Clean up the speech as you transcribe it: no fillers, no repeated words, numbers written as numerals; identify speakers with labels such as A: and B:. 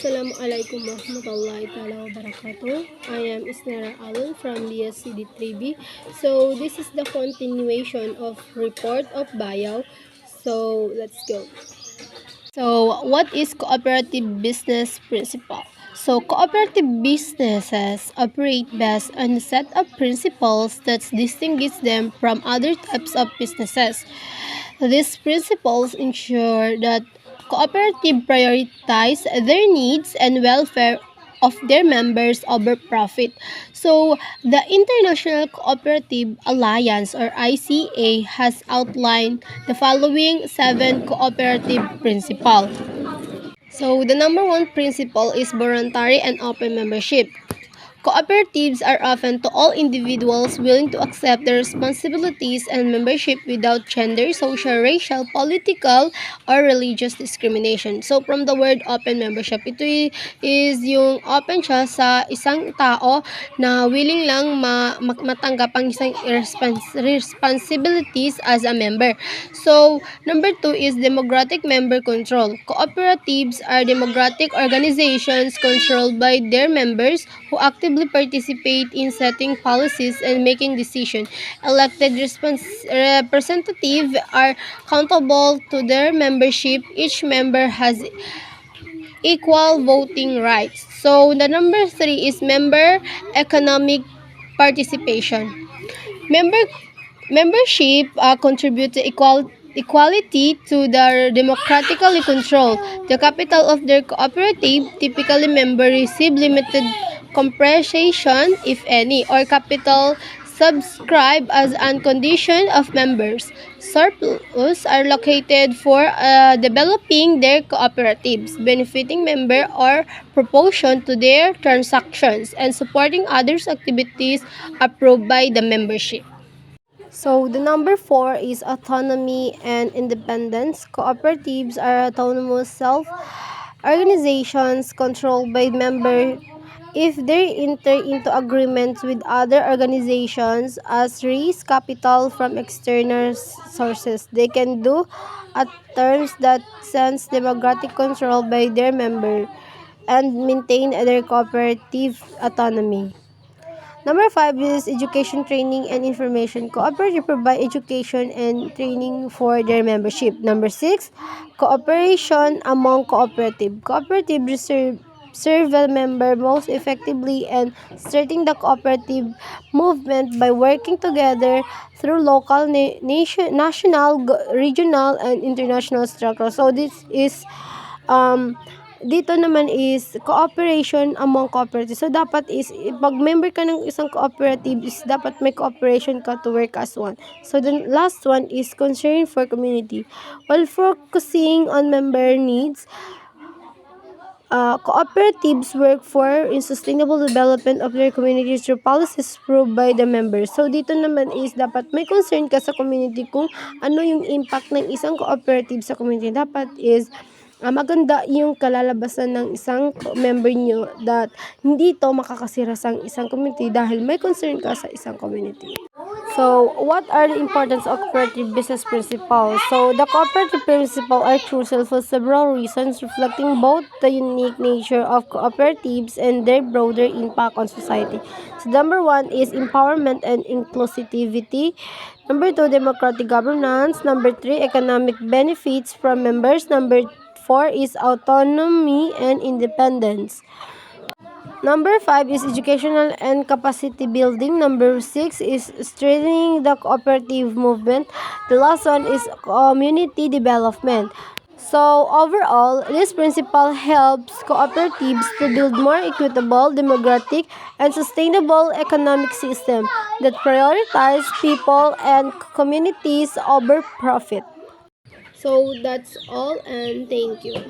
A: Assalamualaikum warahmatullahi ta'ala wabarakatuh. I am Isnara Alun from BSCD 3B. So this is the continuation of Report of Bayaw. So let's go. So what is cooperative business principle? So cooperative businesses operate based on a set of principles that distinguish them from other types of businesses. These principles ensure that cooperative prioritize their needs and welfare of their members over profit. So, the International Cooperative Alliance or ICA has outlined the following 7 cooperative principles. So, the number one principle is voluntary and open membership. Cooperatives are open to all individuals willing to accept their responsibilities and membership without gender, social, racial, political, or religious discrimination. So, from the word open membership, ito is yung open siya sa isang tao na willing lang matanggap ang isang responsibilities as a member. So, number 2 is democratic member control. Cooperatives are democratic organizations controlled by their members who actively participate in setting policies and making decisions. Elected representatives are accountable to their membership. Each member has equal voting rights. So the number 3 is member economic participation. Membership contribute to equality to the democratically controlled. The capital of their cooperative, typically member receive limited compensation, if any, or capital subscribe as an condition of members. Surplus are located for developing their cooperatives, benefiting member or proportion to their transactions, and supporting others' activities approved by the membership. So the number 4 is autonomy and independence. Cooperatives are autonomous self-organizations controlled by members. If they enter into agreements with other organizations as raise capital from external sources, they can do at terms that sense democratic control by their member and maintain their cooperative autonomy. Number 5 is education, training, and information. Cooperative provide education and training for their membership. Number 6, cooperation among cooperative. Cooperative serve the member most effectively and strengthening the cooperative movement by working together through local, national, regional, and international structures. So this is dito naman is cooperation among cooperatives. So, dapat is, pag member ka ng isang cooperative, is dapat may cooperation ka to work as one. So, the last one is concern for community. While focusing on member needs, cooperatives work for in sustainable development of their communities through policies approved by the members. So, dito naman is dapat may concern ka sa community kung ano yung impact ng isang cooperative sa community. Dapat is maganda yung kalalabasan ng isang member nyo that hindi to makakasira sa isang community dahil may concern ka sa isang community. So, what are the importance of cooperative business principles? So, the cooperative principles are crucial for several reasons, reflecting both the unique nature of cooperatives and their broader impact on society. So, number 1 is empowerment and inclusivity. Number 2, democratic governance. Number 3, economic benefits from members. Number 4 is autonomy and independence. Number 5 is educational and capacity building. Number 6 is strengthening the cooperative movement. The last one is community development. So overall, this principle helps cooperatives to build more equitable, democratic, and sustainable economic system that prioritize people and communities over profit. So that's all, and thank you.